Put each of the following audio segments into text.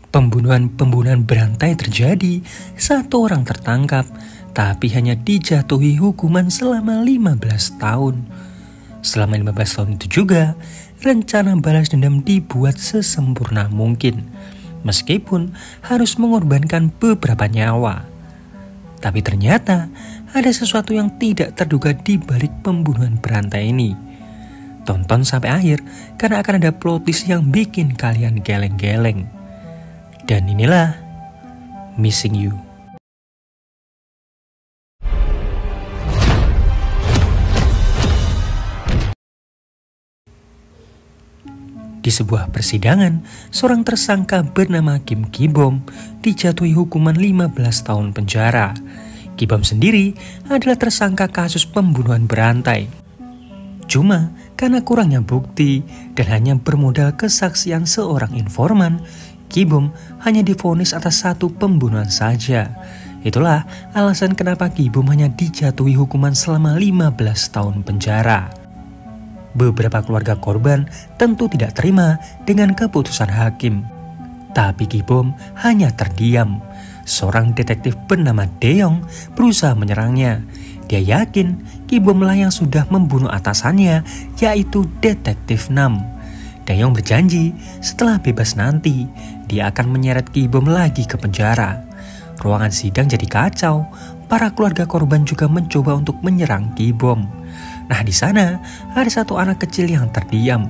Pembunuhan berantai terjadi, satu orang tertangkap, tapi hanya dijatuhi hukuman selama 15 tahun. Selama 15 tahun itu juga, rencana balas dendam dibuat sesempurna mungkin, meskipun harus mengorbankan beberapa nyawa. Tapi ternyata ada sesuatu yang tidak terduga di balik pembunuhan berantai ini. Tonton sampai akhir karena akan ada plot twist yang bikin kalian geleng-geleng. Dan inilah Missing You. Di sebuah persidangan, seorang tersangka bernama Kim Ki-bom dijatuhi hukuman 15 tahun penjara. Ki-bom sendiri adalah tersangka kasus pembunuhan berantai. Cuma karena kurangnya bukti dan hanya bermodal kesaksian seorang informan, Ki-bom hanya divonis atas satu pembunuhan saja. Itulah alasan kenapa Ki-bom hanya dijatuhi hukuman selama 15 tahun penjara. Beberapa keluarga korban tentu tidak terima dengan keputusan hakim. Tapi Ki-bom hanya terdiam. Seorang detektif bernama Dae-yong berusaha menyerangnya. Dia yakin Ki-bom lah yang sudah membunuh atasannya, yaitu Detektif Nam. Dae-yong berjanji setelah bebas nanti, dia akan menyeret Ki-bom lagi ke penjara. Ruangan sidang jadi kacau. Para keluarga korban juga mencoba untuk menyerang Ki-bom. Nah, di sana ada satu anak kecil yang terdiam.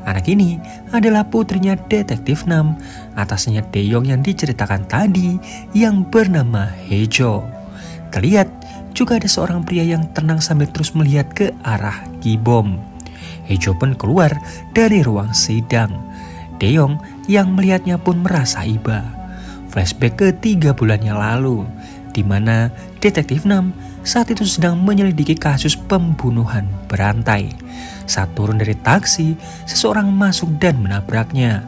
Anak ini adalah putrinya Detektif Nam, atasnya Dae-yong yang diceritakan tadi yang bernama Hae-jo. Terlihat juga ada seorang pria yang tenang sambil terus melihat ke arah Ki-bom. Hae-jo pun keluar dari ruang sidang. Dae-yong yang melihatnya pun merasa iba. Flashback ke 3 bulan yang lalu, di mana Detektif Nam saat itu sedang menyelidiki kasus pembunuhan berantai. Saat turun dari taksi, seseorang masuk dan menabraknya.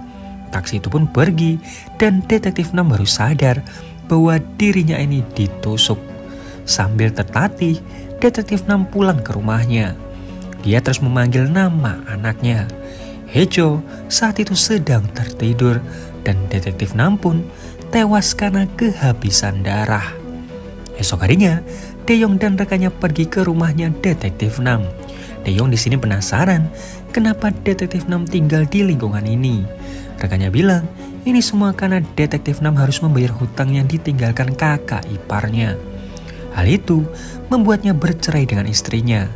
Taksi itu pun pergi dan Detektif Nam baru sadar bahwa dirinya ini ditusuk. Sambil tertatih, Detektif Nam pulang ke rumahnya. Dia terus memanggil nama anaknya. Hae-jo saat itu sedang tertidur dan Detektif Nam pun tewas karena kehabisan darah. Esok harinya, Dae-yong dan rekannya pergi ke rumahnya Detektif Nam. Dae-yong di sini penasaran kenapa Detektif Nam tinggal di lingkungan ini. Rekannya bilang ini semua karena Detektif Nam harus membayar hutang yang ditinggalkan kakak iparnya. Hal itu membuatnya bercerai dengan istrinya.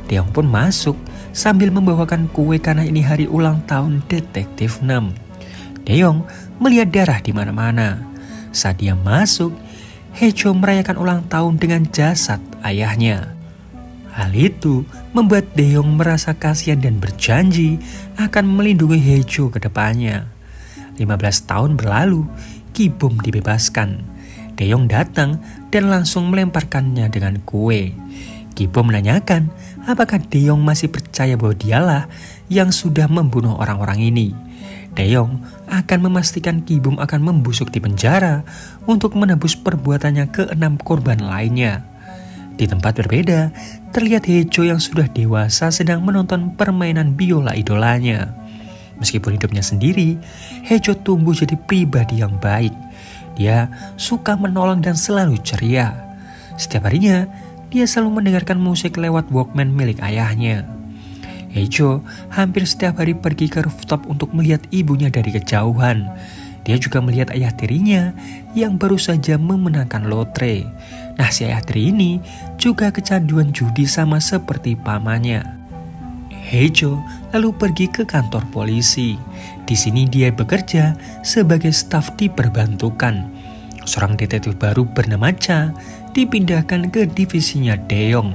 Dae-yong pun masuk sambil membawakan kue karena ini hari ulang tahun Detektif Nam. Dae-yong melihat darah di mana-mana. Saat dia masuk, Hae-jo merayakan ulang tahun dengan jasad ayahnya. Hal itu membuat Dae-yong merasa kasihan dan berjanji akan melindungi Hae-jo ke depannya. 15 tahun berlalu, Ki-bom dibebaskan. Dae-yong datang dan langsung melemparkannya dengan kue. Ki-bom menanyakan apakah Dae-yong masih percaya bahwa dialah yang sudah membunuh orang-orang ini. Dae-yong akan memastikan Ki-bom akan membusuk di penjara untuk menebus perbuatannya ke 6 korban lainnya. Di tempat berbeda, terlihat Hae-jo yang sudah dewasa sedang menonton permainan biola idolanya. Meskipun hidupnya sendiri, Hae-jo tumbuh jadi pribadi yang baik. Dia suka menolong dan selalu ceria. Setiap harinya, dia selalu mendengarkan musik lewat Walkman milik ayahnya. Hae-jo hampir setiap hari pergi ke rooftop untuk melihat ibunya dari kejauhan. Dia juga melihat ayah tirinya yang baru saja memenangkan lotre. Nah, si ayah tiri ini juga kecanduan judi sama seperti pamannya. Hae-jo lalu pergi ke kantor polisi. Di sini dia bekerja sebagai staf di perbantukan. Seorang detektif baru bernama Cha dipindahkan ke divisinya Dae-yong.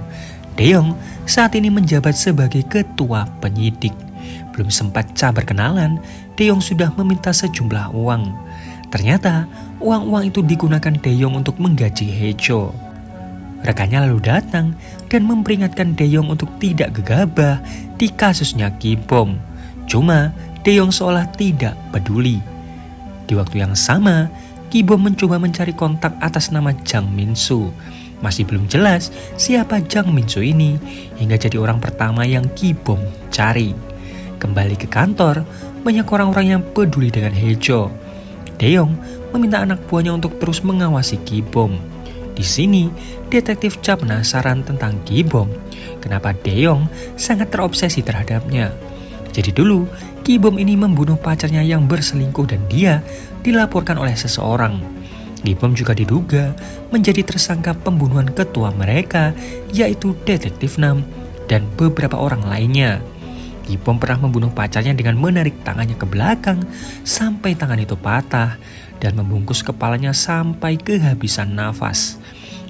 Dae-yong saat ini menjabat sebagai ketua penyidik. Belum sempat Cha berkenalan, Dae-yong sudah meminta sejumlah uang. Ternyata uang-uang itu digunakan Dae-yong untuk menggaji Hae-jo. Rekannya lalu datang dan memperingatkan Dae-yong untuk tidak gegabah di kasusnya Ki-bom. Cuma Dae-yong seolah tidak peduli. Di waktu yang sama, Ki-bom mencoba mencari kontak atas nama Jang Min-soo. Masih belum jelas siapa Jang Min-soo ini hingga jadi orang pertama yang Ki-bom cari. Kembali ke kantor, banyak orang-orang yang peduli dengan Hae-jo. Dae-yong meminta anak buahnya untuk terus mengawasi Ki-bom. Di sini, detektif Cha penasaran tentang Ki-bom. Kenapa Dae-yong sangat terobsesi terhadapnya. Jadi dulu, Ki-bom ini membunuh pacarnya yang berselingkuh dan dia dilaporkan oleh seseorang. Ki-bom juga diduga menjadi tersangka pembunuhan ketua mereka, yaitu Detektif Nam dan beberapa orang lainnya. Ki-bom pernah membunuh pacarnya dengan menarik tangannya ke belakang sampai tangan itu patah dan membungkus kepalanya sampai kehabisan nafas.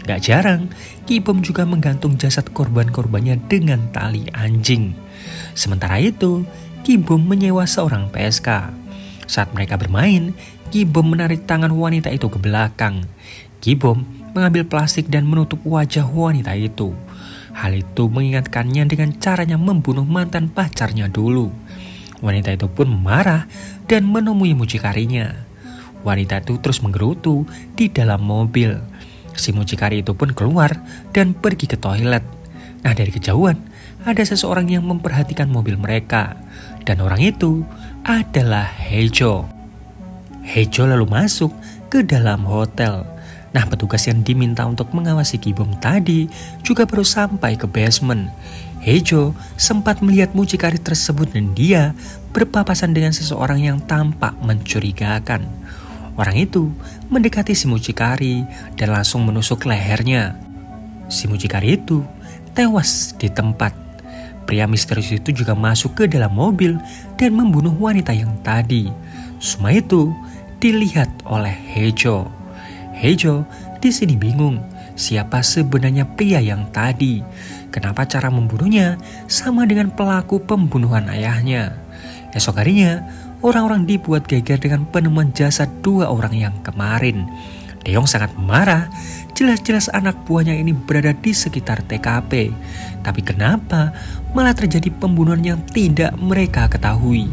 Gak jarang, Ki-bom juga menggantung jasad korban-korbannya dengan tali anjing. Sementara itu, Ki-bom menyewa seorang PSK. Saat mereka bermain, Ki-bom menarik tangan wanita itu ke belakang. Ki-bom mengambil plastik dan menutup wajah wanita itu. Hal itu mengingatkannya dengan caranya membunuh mantan pacarnya dulu. Wanita itu pun marah dan menemui mucikarinya. Wanita itu terus menggerutu di dalam mobil. Si mucikari itu pun keluar dan pergi ke toilet. Nah, dari kejauhan ada seseorang yang memperhatikan mobil mereka. Dan orang itu adalah Hae-jo. Hae-jo lalu masuk ke dalam hotel. Nah, petugas yang diminta untuk mengawasi Ki-bom tadi juga baru sampai ke basement. Hae-jo sempat melihat mucikari tersebut dan dia berpapasan dengan seseorang yang tampak mencurigakan. Orang itu mendekati si mucikari dan langsung menusuk lehernya. Si mucikari itu tewas di tempat. Pria misterius itu juga masuk ke dalam mobil dan membunuh wanita yang tadi. Semua itu dilihat oleh Hae-jo. Hae-jo di sini bingung siapa sebenarnya pria yang tadi. Kenapa cara membunuhnya sama dengan pelaku pembunuhan ayahnya. Esok harinya, orang-orang dibuat geger dengan penemuan jasad dua orang yang kemarin. Dae-yong sangat marah, jelas-jelas anak buahnya ini berada di sekitar TKP. Tapi kenapa malah terjadi pembunuhan yang tidak mereka ketahui?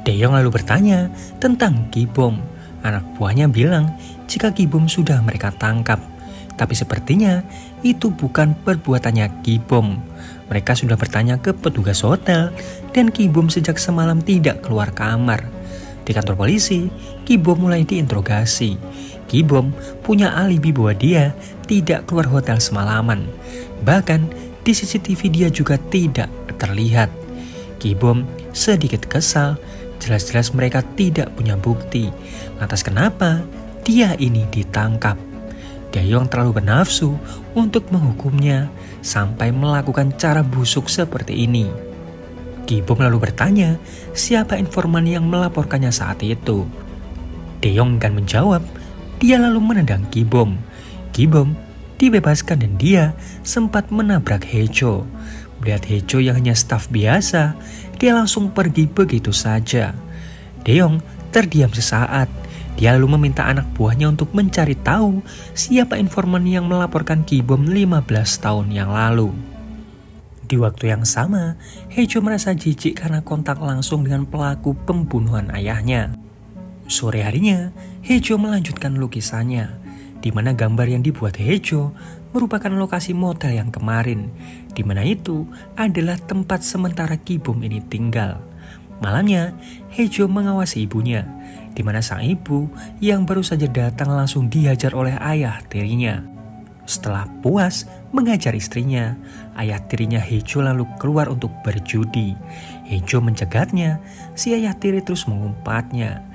Dae-yong lalu bertanya tentang Ki-bom. Anak buahnya bilang jika Ki-bom sudah mereka tangkap. Tapi sepertinya itu bukan perbuatannya Ki-bom. Mereka sudah bertanya ke petugas hotel dan Ki-bom sejak semalam tidak keluar kamar. Di kantor polisi, Ki-bom mulai diinterogasi. Ki-bom punya alibi bahwa dia tidak keluar hotel semalaman. Bahkan di CCTV dia juga tidak terlihat. Ki-bom sedikit kesal, jelas-jelas mereka tidak punya bukti. Lantas kenapa dia ini ditangkap? Dae-yong terlalu bernafsu untuk menghukumnya sampai melakukan cara busuk seperti ini. Ki-bom lalu bertanya siapa informan yang melaporkannya saat itu. Dae-yong enggan menjawab. Dia lalu menendang Ki-bom. Ki-bom dibebaskan dan dia sempat menabrak Hae-jo. Melihat Hae-jo yang hanya staf biasa, dia langsung pergi begitu saja. Dae-yong terdiam sesaat. Dia lalu meminta anak buahnya untuk mencari tahu siapa informan yang melaporkan Ki-bom 15 tahun yang lalu. Di waktu yang sama, Hae-jo merasa jijik karena kontak langsung dengan pelaku pembunuhan ayahnya. Sore harinya, Hae-jo melanjutkan lukisannya, di mana gambar yang dibuat Hae-jo merupakan lokasi motel yang kemarin, di mana itu adalah tempat sementara Ki-bom ini tinggal. Malamnya, Hae-jo mengawasi ibunya, di mana sang ibu yang baru saja datang langsung dihajar oleh ayah tirinya. Setelah puas mengajar istrinya, ayah tirinya Hae-jo lalu keluar untuk berjudi. Hae-jo mencegatnya, si ayah tiri terus mengumpatnya.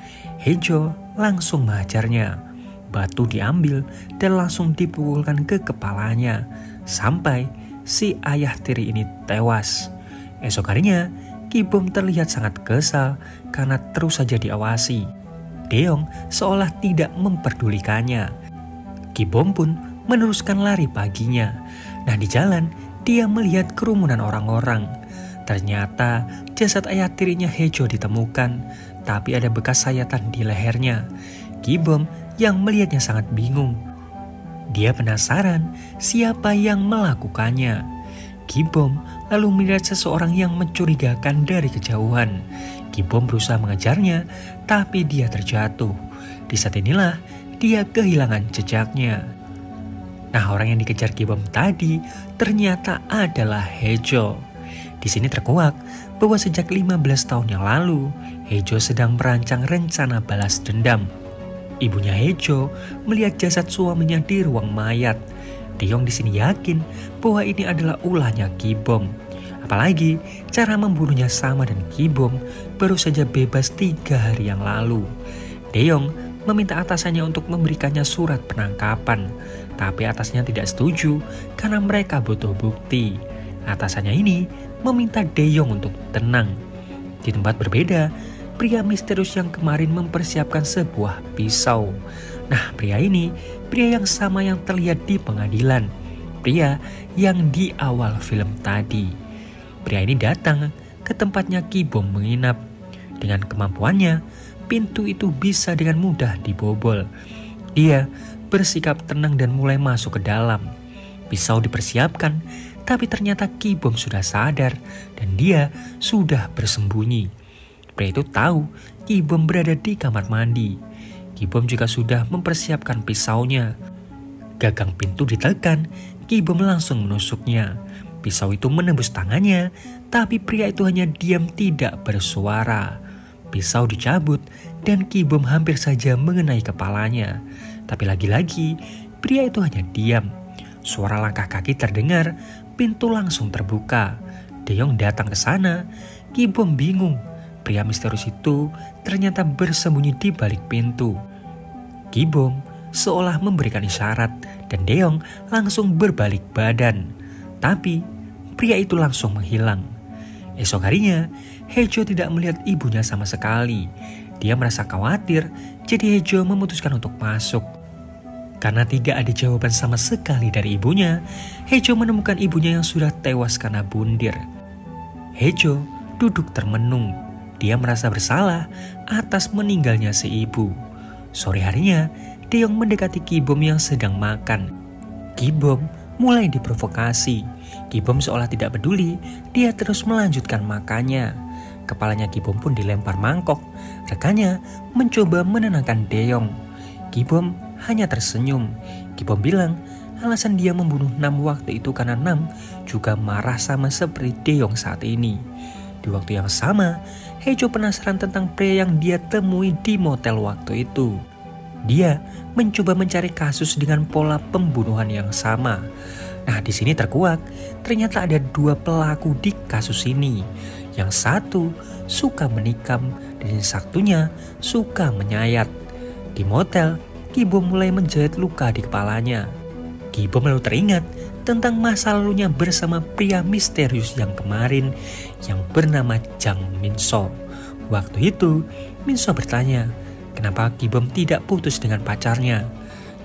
Hae-jo langsung mengajarnya. Batu diambil dan langsung dipukulkan ke kepalanya, sampai si ayah tiri ini tewas. Esok harinya, Ki-bom terlihat sangat kesal karena terus saja diawasi. Dae-yong seolah tidak memperdulikannya. Ki-bom pun meneruskan lari paginya. Nah, di jalan dia melihat kerumunan orang-orang. Ternyata jasad ayah tirinya Hae-jo ditemukan, tapi ada bekas sayatan di lehernya. Ki-bom yang melihatnya sangat bingung. Dia penasaran siapa yang melakukannya. Ki-bom lalu melihat seseorang yang mencurigakan dari kejauhan. Ki-bom berusaha mengejarnya, tapi dia terjatuh. Di saat inilah dia kehilangan jejaknya. Nah, orang yang dikejar Ki-bom tadi ternyata adalah Hae-jo. Di sini terkuak bahwa sejak 15 tahun yang lalu, Hae-jo sedang merancang rencana balas dendam. Ibunya Hejo melihat jasad suaminya di ruang mayat. Dae-yong di sini yakin bahwa ini adalah ulahnya Ki-bom. Apalagi cara membunuhnya sama dan Ki-bom baru saja bebas 3 hari yang lalu. Dae-yong meminta atasannya untuk memberikannya surat penangkapan, tapi atasnya tidak setuju karena mereka butuh bukti. Atasannya ini meminta Dae-yong untuk tenang. Di tempat berbeda, pria misterius yang kemarin mempersiapkan sebuah pisau. Nah, pria ini, pria yang sama yang terlihat di pengadilan. Pria yang di awal film tadi. Pria ini datang ke tempatnya Ki-bom menginap. Dengan kemampuannya, pintu itu bisa dengan mudah dibobol. Dia bersikap tenang dan mulai masuk ke dalam. Pisau dipersiapkan, tapi ternyata Ki-bom sudah sadar dan dia sudah bersembunyi. Pria itu tahu Ki-bom berada di kamar mandi. Ki-bom juga sudah mempersiapkan pisaunya. Gagang pintu ditekan, Ki-bom langsung menusuknya. Pisau itu menembus tangannya, tapi pria itu hanya diam tidak bersuara. Pisau dicabut dan Ki-bom hampir saja mengenai kepalanya. Tapi lagi-lagi, pria itu hanya diam. Suara langkah kaki terdengar, pintu langsung terbuka. Dae-yong datang ke sana. Ki-bom bingung. Pria misterius itu ternyata bersembunyi di balik pintu. Ki-bom seolah memberikan isyarat dan Dae-yong langsung berbalik badan. Tapi pria itu langsung menghilang. Esok harinya, Hejo tidak melihat ibunya sama sekali. Dia merasa khawatir, jadi Hejo memutuskan untuk masuk. Karena tidak ada jawaban sama sekali dari ibunya, Hejo menemukan ibunya yang sudah tewas karena bundir. Hejo duduk termenung. Dia merasa bersalah atas meninggalnya si ibu. Sore harinya, Dae-yong mendekati Ki-bom yang sedang makan. Ki-bom mulai diprovokasi. Ki-bom seolah tidak peduli, dia terus melanjutkan makannya. Kepalanya Ki-bom pun dilempar mangkok. Rekannya mencoba menenangkan Dae-yong. Ki-bom hanya tersenyum. Ki-bom bilang alasan dia membunuh Nam waktu itu karena Nam juga marah sama seperti Dae-yong saat ini. Di waktu yang sama, Hejo penasaran tentang pria yang dia temui di motel waktu itu. Dia mencoba mencari kasus dengan pola pembunuhan yang sama. Nah, di sini terkuak, ternyata ada 2 pelaku di kasus ini. Yang satu suka menikam dan yang satunya suka menyayat. Di motel, Ki-bom mulai menjahit luka di kepalanya. Ki-bom lalu teringat tentang masa lalunya bersama pria misterius yang kemarin yang bernama Jang Min-so. Waktu itu, Min-so bertanya, kenapa Ki-bom tidak putus dengan pacarnya?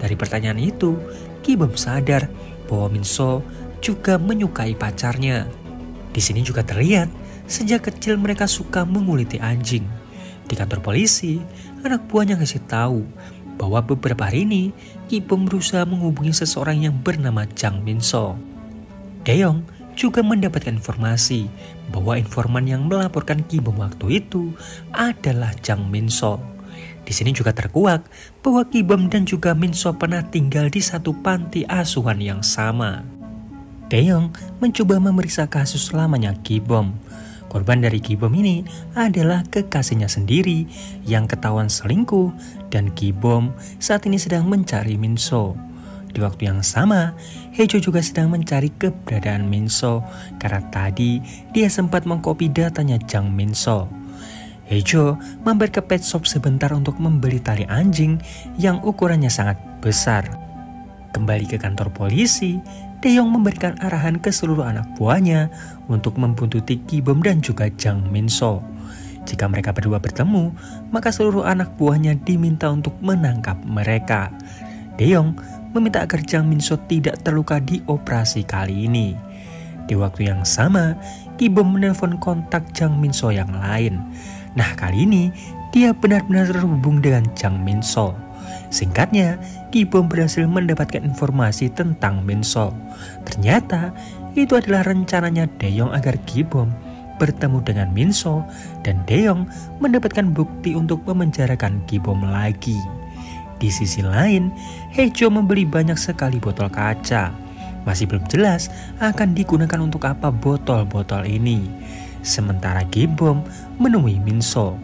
Dari pertanyaan itu, Ki-bom sadar bahwa Min-so juga menyukai pacarnya. Di sini juga terlihat sejak kecil mereka suka menguliti anjing. Di kantor polisi, anak buahnya kasih tahu bahwa beberapa hari ini Ki-bom berusaha menghubungi seseorang yang bernama Jang Min-so. Dae-yong juga mendapatkan informasi bahwa informan yang melaporkan Ki-bom waktu itu adalah Jang Min-so. Di sini juga terkuak bahwa Ki-bom dan juga Min-so pernah tinggal di satu panti asuhan yang sama. Dae-yong mencoba memeriksa kasus lamanya Ki-bom. Korban dari Ki-bom ini adalah kekasihnya sendiri yang ketahuan selingkuh dan Ki-bom saat ini sedang mencari Min-so. Di waktu yang sama, Hejo juga sedang mencari keberadaan Min-so karena tadi dia sempat mengcopy datanya Jang Min-so. Hejo mampir ke pet shop sebentar untuk membeli tali anjing yang ukurannya sangat besar. Kembali ke kantor polisi, Dae-yong memberikan arahan ke seluruh anak buahnya untuk membuntuti Ki-bom dan juga Jang Min-so. Jika mereka berdua bertemu, maka seluruh anak buahnya diminta untuk menangkap mereka. Dae-yong meminta agar Jang Min-so tidak terluka di operasi kali ini. Di waktu yang sama, Ki-bom menelpon kontak Jang Min-so yang lain. Nah, kali ini dia benar-benar terhubung dengan Jang Min-so. Singkatnya, Ki-bom berhasil mendapatkan informasi tentang Min-so. Ternyata itu adalah rencananya Dae-yong agar Ki-bom bertemu dengan Min-so dan Dae-yong mendapatkan bukti untuk memenjarakan Ki-bom lagi. Di sisi lain, Hejo membeli banyak sekali botol kaca. Masih belum jelas akan digunakan untuk apa botol-botol ini. Sementara Ki-bom menemui Min-so.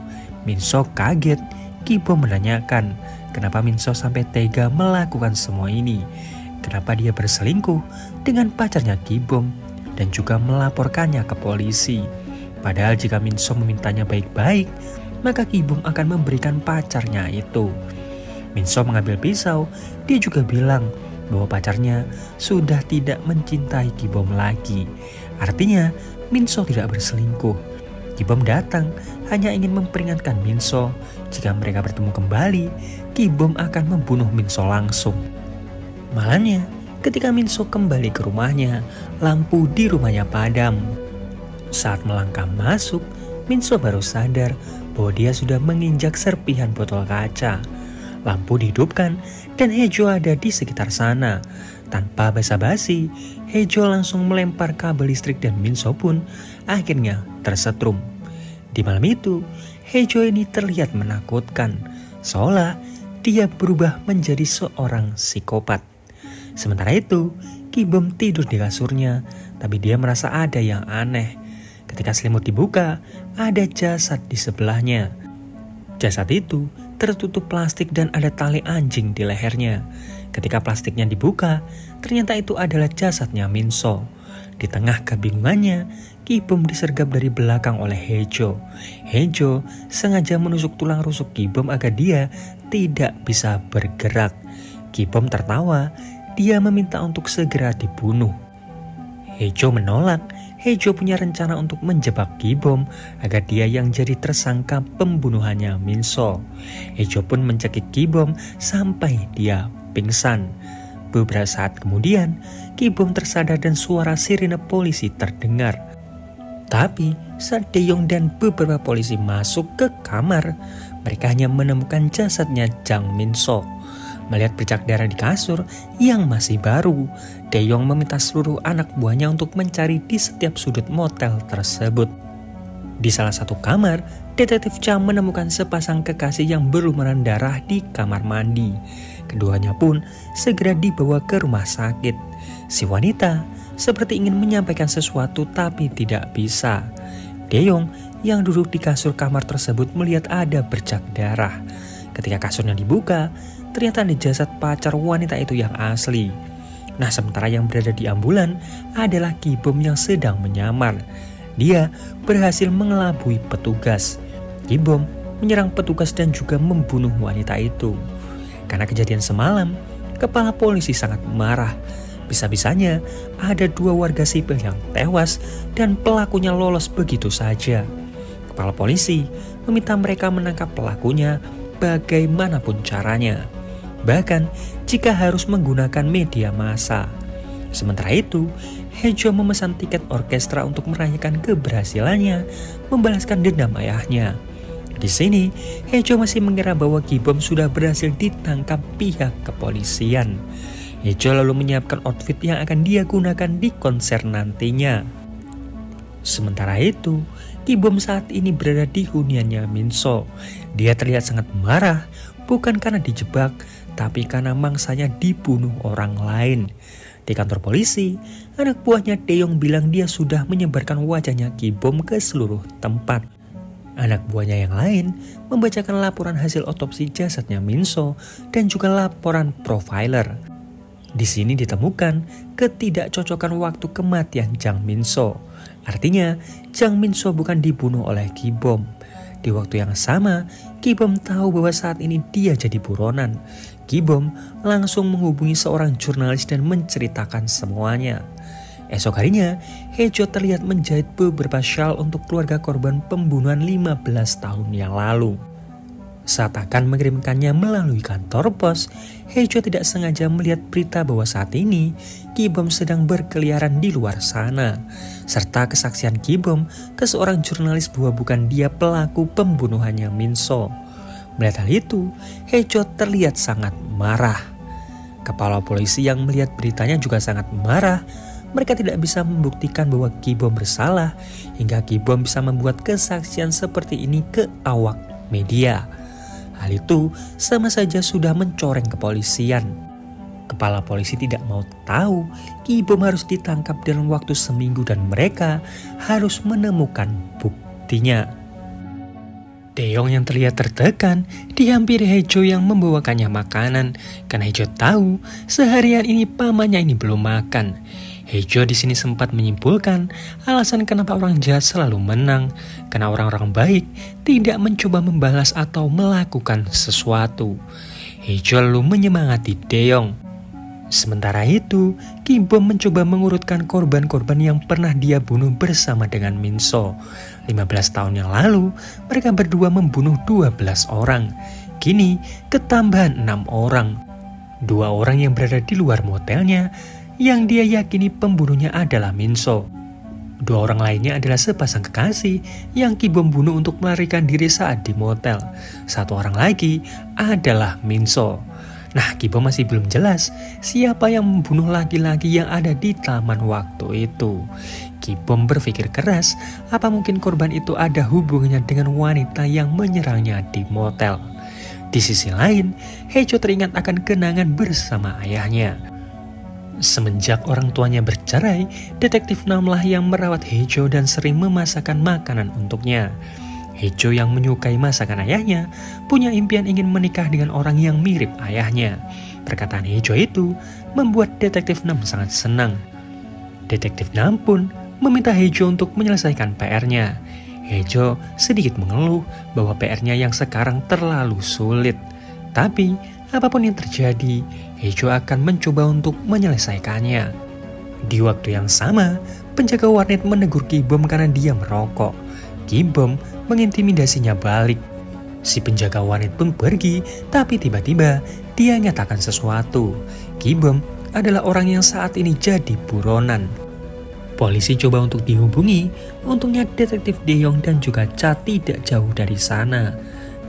Min-so kaget Ki-bom menanyakan kenapa Min-so sampai tega melakukan semua ini. Kenapa dia berselingkuh dengan pacarnya Ki-bom dan juga melaporkannya ke polisi. Padahal jika Min-so memintanya baik-baik, maka Ki-bom akan memberikan pacarnya itu. Min-so mengambil pisau. Dia juga bilang bahwa pacarnya sudah tidak mencintai Ki-bom lagi. Artinya Min-so tidak berselingkuh. Ki-bom datang hanya ingin memperingatkan Min-so jika mereka bertemu kembali, Ki-bom akan membunuh Min-so langsung. Malangnya, ketika Min-so kembali ke rumahnya, lampu di rumahnya padam. Saat melangkah masuk, Min-so baru sadar bahwa dia sudah menginjak serpihan botol kaca. Lampu dihidupkan dan Hae-jo ada di sekitar sana. Tanpa basa-basi, Hae-jo langsung melempar kabel listrik dan Min-so pun akhirnya tersetrum. Di malam itu, Hae-jo ini terlihat menakutkan, seolah dia berubah menjadi seorang psikopat. Sementara itu, Ki-bom tidur di kasurnya, tapi dia merasa ada yang aneh. Ketika selimut dibuka, ada jasad di sebelahnya. Jasad itu tertutup plastik dan ada tali anjing di lehernya. Ketika plastiknya dibuka, ternyata itu adalah jasadnya Min-so. Di tengah kebingungannya, Ki-bom disergap dari belakang oleh Hae-jo. Hae-jo sengaja menusuk tulang rusuk Ki-bom agar dia tidak bisa bergerak. Ki-bom tertawa, dia meminta untuk segera dibunuh. Hae-jo menolak. Hae-jo punya rencana untuk menjebak Ki-bom agar dia yang jadi tersangka pembunuhannya Min-so. Hae-jo pun mencekik Ki-bom sampai dia pingsan. Beberapa saat kemudian, Ki-bom tersadar dan suara sirine polisi terdengar. Tapi saat Dae-yong dan beberapa polisi masuk ke kamar, mereka hanya menemukan jasadnya Jang Min-so. Melihat bercak darah di kasur yang masih baru, Dae-yong meminta seluruh anak buahnya untuk mencari di setiap sudut motel tersebut. Di salah satu kamar, Detektif Chang menemukan sepasang kekasih yang berlumuran darah di kamar mandi. Keduanya pun segera dibawa ke rumah sakit. Si wanita seperti ingin menyampaikan sesuatu tapi tidak bisa. Dae-yong yang duduk di kasur kamar tersebut melihat ada bercak darah. Ketika kasurnya dibuka, ternyata ada jasad pacar wanita itu yang asli. Nah, sementara yang berada di ambulan adalah Ki-bom yang sedang menyamar. Dia berhasil mengelabui petugas. Ki-bom menyerang petugas dan juga membunuh wanita itu. Karena kejadian semalam, kepala polisi sangat marah. Bisa-bisanya ada 2 warga sipil yang tewas dan pelakunya lolos begitu saja. Kepala polisi meminta mereka menangkap pelakunya bagaimanapun caranya. Bahkan jika harus menggunakan media massa. Sementara itu, Hae-jo memesan tiket orkestra untuk merayakan keberhasilannya membalaskan dendam ayahnya. Di sini, Hae-jo masih mengira bahwa Ki-bom sudah berhasil ditangkap pihak kepolisian. Hae-jo lalu menyiapkan outfit yang akan dia gunakan di konser nantinya. Sementara itu, Ki-bom saat ini berada di huniannya Min-so. Dia terlihat sangat marah, bukan karena dijebak, tapi karena mangsanya dibunuh orang lain. Di kantor polisi, anak buahnya Dae-yong bilang dia sudah menyebarkan wajahnya Ki-bom ke seluruh tempat. Anak buahnya yang lain membacakan laporan hasil otopsi jasadnya Min-so dan juga laporan profiler. Di sini ditemukan ketidakcocokan waktu kematian Jang Min-so. Artinya, Jang Min-so bukan dibunuh oleh Ki-bom. Di waktu yang sama, Ki-bom tahu bahwa saat ini dia jadi buronan. Ki-bom langsung menghubungi seorang jurnalis dan menceritakan semuanya. Esok harinya, Hae-jo terlihat menjahit beberapa shawl untuk keluarga korban pembunuhan 15 tahun yang lalu. Saat akan mengirimkannya melalui kantor pos, Hae-jo tidak sengaja melihat berita bahwa saat ini Ki-bom sedang berkeliaran di luar sana. Serta kesaksian Ki-bom ke seorang jurnalis bahwa bukan dia pelaku pembunuhannya Min-so. Melihat hal itu, Hae-jo terlihat sangat marah. Kepala polisi yang melihat beritanya juga sangat marah. Mereka tidak bisa membuktikan bahwa Ki-bom bersalah hingga Ki-bom bisa membuat kesaksian seperti ini ke awak media. Hal itu sama saja sudah mencoreng kepolisian. Kepala polisi tidak mau tahu Ki-bom harus ditangkap dalam waktu seminggu dan mereka harus menemukan buktinya. Taeyong yang terlihat tertekan dihampiri Haejo yang membawakannya makanan karena Haejo tahu seharian ini pamannya ini belum makan. Haejo di sini sempat menyimpulkan alasan kenapa orang jahat selalu menang karena orang-orang baik tidak mencoba membalas atau melakukan sesuatu. Haejo lalu menyemangati Taeyong. Sementara itu, Ki-bom mencoba mengurutkan korban-korban yang pernah dia bunuh bersama dengan Min-so. 15 tahun yang lalu, mereka berdua membunuh 12 orang. Kini, ketambahan 6 orang. 2 orang yang berada di luar motelnya, yang dia yakini pembunuhnya adalah Min-so. 2 orang lainnya adalah sepasang kekasih yang Ki-bom bunuh untuk melarikan diri saat di motel. 1 orang lagi adalah Min-so. Nah, Ki-bom masih belum jelas siapa yang membunuh laki-laki yang ada di taman waktu itu. Ki-bom berpikir keras, apa mungkin korban itu ada hubungannya dengan wanita yang menyerangnya di motel. Di sisi lain, Haejo teringat akan kenangan bersama ayahnya. Semenjak orang tuanya bercerai, detektif Nam lah yang merawat Haejo dan sering memasakkan makanan untuknya. Haejo yang menyukai masakan ayahnya punya impian ingin menikah dengan orang yang mirip ayahnya. Perkataan Haejo itu membuat detektif Nam sangat senang. Detektif Nam pun meminta Haejo untuk menyelesaikan PR-nya. Haejo sedikit mengeluh bahwa PR-nya yang sekarang terlalu sulit. Tapi apapun yang terjadi, Haejo akan mencoba untuk menyelesaikannya. Di waktu yang sama, penjaga warnet menegur Ki-bom karena dia merokok. Ki-bom mengintimidasinya balik. Si penjaga warnet pun pergi, tapi tiba-tiba dia nyatakan sesuatu. Ki-bom adalah orang yang saat ini jadi buronan. Polisi coba untuk dihubungi, untungnya detektif Taeyong dan juga Cha tidak jauh dari sana.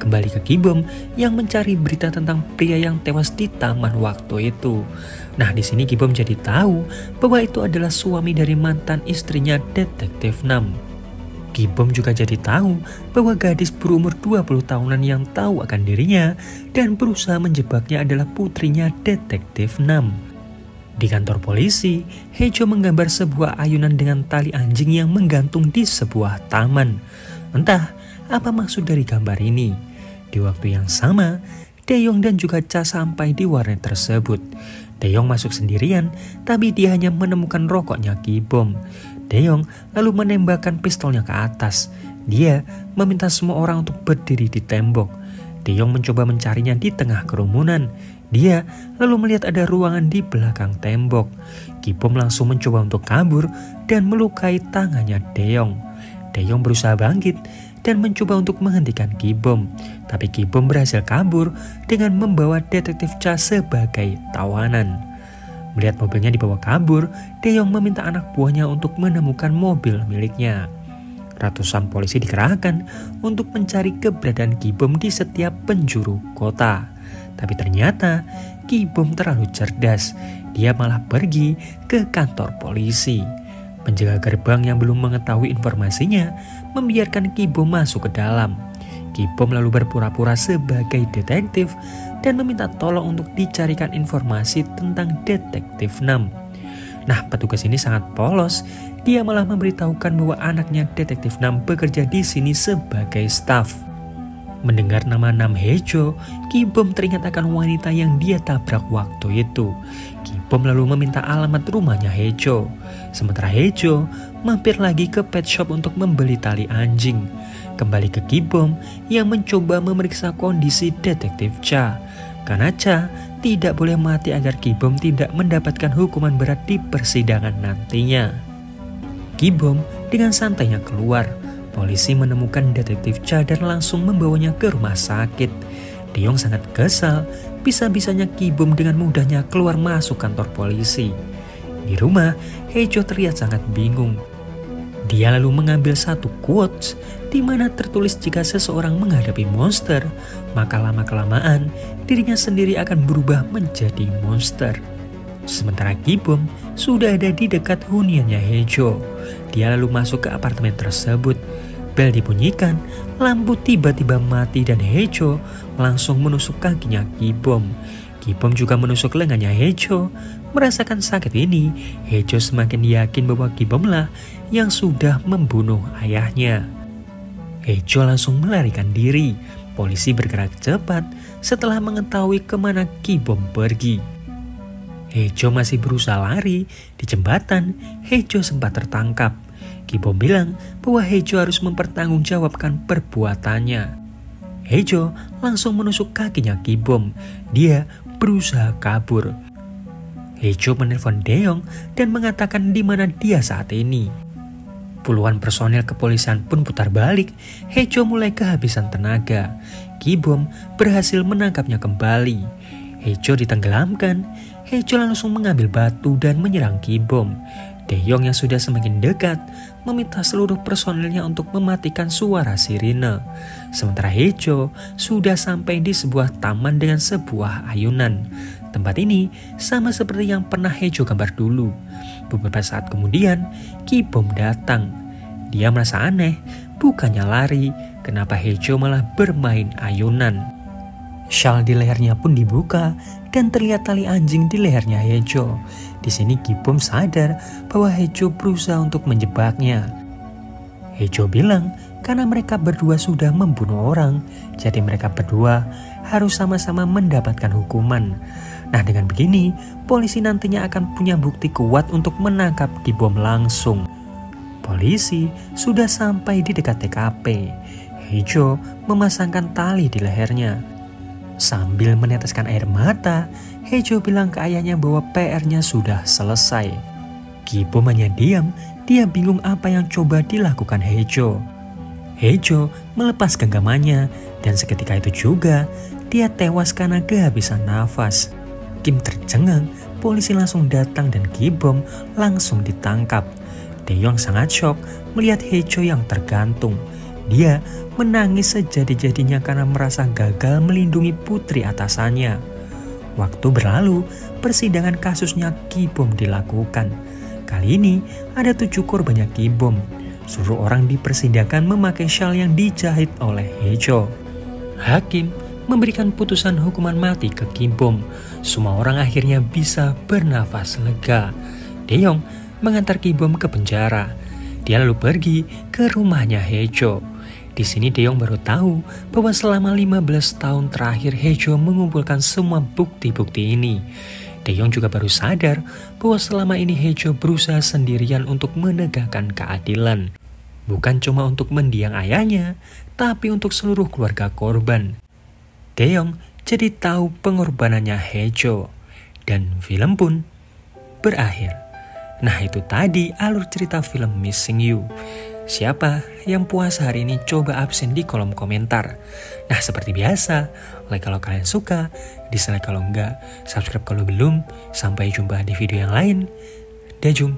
Kembali ke Ki-bom yang mencari berita tentang pria yang tewas di taman waktu itu. Nah, di sini Ki-bom jadi tahu bahwa itu adalah suami dari mantan istrinya detektif Nam. Ki-bom juga jadi tahu bahwa gadis berumur 20 tahunan yang tahu akan dirinya dan berusaha menjebaknya adalah putrinya detektif Nam. Di kantor polisi, Haejo menggambar sebuah ayunan dengan tali anjing yang menggantung di sebuah taman. Entah apa maksud dari gambar ini. Di waktu yang sama, Taeyong dan juga Cha sampai di warnet tersebut. Taeyong masuk sendirian, tapi dia hanya menemukan rokoknya Ki-bom. Taeyong lalu menembakkan pistolnya ke atas. Dia meminta semua orang untuk berdiri di tembok. Taeyong mencoba mencarinya di tengah kerumunan. Dia lalu melihat ada ruangan di belakang tembok. Ki-bom langsung mencoba untuk kabur dan melukai tangannya Taeyong. Taeyong berusaha bangkit dan mencoba untuk menghentikan Ki-bom. Tapi Ki-bom berhasil kabur dengan membawa detektif Cha sebagai tawanan. Melihat mobilnya dibawa kabur, Taeyong meminta anak buahnya untuk menemukan mobil miliknya. Ratusan polisi dikerahkan untuk mencari keberadaan Ki-bom di setiap penjuru kota. Tapi ternyata Ki-bom terlalu cerdas. Dia malah pergi ke kantor polisi. Penjaga gerbang yang belum mengetahui informasinya membiarkan Ki-bom masuk ke dalam. Ki-bom lalu berpura-pura sebagai detektif dan meminta tolong untuk dicarikan informasi tentang detektif Nam. Nah, petugas ini sangat polos. Dia malah memberitahukan bahwa anaknya detektif Nam bekerja di sini sebagai staf. Mendengar nama Nam Haejo, Ki-bom teringat akan wanita yang dia tabrak waktu itu. Ki-bom lalu meminta alamat rumahnya Haejo. Sementara Haejo mampir lagi ke pet shop untuk membeli tali anjing. Kembali ke Ki-bom yang mencoba memeriksa kondisi detektif Cha. Karena Cha tidak boleh mati agar Ki-bom tidak mendapatkan hukuman berat di persidangan nantinya. Ki-bom dengan santainya keluar. Polisi menemukan detektif Cha dan langsung membawanya ke rumah sakit. Taeyong sangat kesal, bisa-bisanya Ki-bom dengan mudahnya keluar masuk kantor polisi. Di rumah, Haejo terlihat sangat bingung. Dia lalu mengambil satu quotes di mana tertulis jika seseorang menghadapi monster, maka lama-kelamaan dirinya sendiri akan berubah menjadi monster. Sementara Ki-bom sudah ada di dekat huniannya Haejo. Dia lalu masuk ke apartemen tersebut. Bel dibunyikan, lampu tiba-tiba mati dan Haejo langsung menusuk kakinya Ki-bom. Ki-bom juga menusuk lengannya Haejo. Merasakan sakit ini, Haejo semakin yakin bahwa Ki-bom lah yang sudah membunuh ayahnya. Hejo langsung melarikan diri. Polisi bergerak cepat setelah mengetahui kemana Ki-bom pergi. Hejo masih berusaha lari. Di jembatan, Hejo sempat tertangkap. Ki-bom bilang bahwa Hejo harus mempertanggungjawabkan perbuatannya. Hejo langsung menusuk kakinya Ki-bom. Dia berusaha kabur. Hejo menelpon Dae-yong dan mengatakan di mana dia saat ini. Puluhan personel kepolisian pun putar balik. Hejo mulai kehabisan tenaga. Ki-bom berhasil menangkapnya kembali. Hejo ditenggelamkan. Hejo langsung mengambil batu dan menyerang Ki-bom. Dae-yong yang sudah semakin dekat meminta seluruh personelnya untuk mematikan suara sirine. Sementara Hejo sudah sampai di sebuah taman dengan sebuah ayunan. Tempat ini sama seperti yang pernah Hejo gambar dulu. Beberapa saat kemudian, Ki-bom datang. Dia merasa aneh, bukannya lari, kenapa Hejo malah bermain ayunan. Syal di lehernya pun dibuka dan terlihat tali anjing di lehernya Hejo. Di sini Ki-bom sadar bahwa Hejo berusaha untuk menjebaknya. Hejo bilang karena mereka berdua sudah membunuh orang, jadi mereka berdua harus sama-sama mendapatkan hukuman. Nah, dengan begini, polisi nantinya akan punya bukti kuat untuk menangkap Ki-bom langsung. Polisi sudah sampai di dekat TKP. Hejo memasangkan tali di lehernya. Sambil meneteskan air mata, Hejo bilang ke ayahnya bahwa PR-nya sudah selesai. Ki-bom hanya diam, dia bingung apa yang coba dilakukan Hejo. Hejo melepas genggamannya dan seketika itu juga dia tewas karena kehabisan nafas. Kim tercengang, polisi langsung datang dan Ki-bom langsung ditangkap. Dae-yong sangat shock melihat Hejo yang tergantung. Dia menangis sejadi-jadinya karena merasa gagal melindungi putri atasannya. Waktu berlalu, persidangan kasusnya Ki-bom dilakukan. Kali ini ada 7 korbannya Ki-bom. Seluruh orang di persidangan memakai syal yang dijahit oleh Hejo. Hakim memberikan putusan hukuman mati ke Ki-bom. Semua orang akhirnya bisa bernafas lega. Dae-yong mengantar Ki-bom ke penjara. Dia lalu pergi ke rumahnya Hejo. Di sini Dae-yong baru tahu bahwa selama 15 tahun terakhir Hejo mengumpulkan semua bukti-bukti ini. Dae-yong juga baru sadar bahwa selama ini Hejo berusaha sendirian untuk menegakkan keadilan. Bukan cuma untuk mendiang ayahnya, tapi untuk seluruh keluarga korban. Dae-yong jadi tahu pengorbanannya Hejo. Dan film pun berakhir. Nah, itu tadi alur cerita film Missing You. Siapa yang puasa hari ini coba absen di kolom komentar. Nah, seperti biasa, like kalau kalian suka, dislike kalau enggak, subscribe kalau belum. Sampai jumpa di video yang lain. Dajung.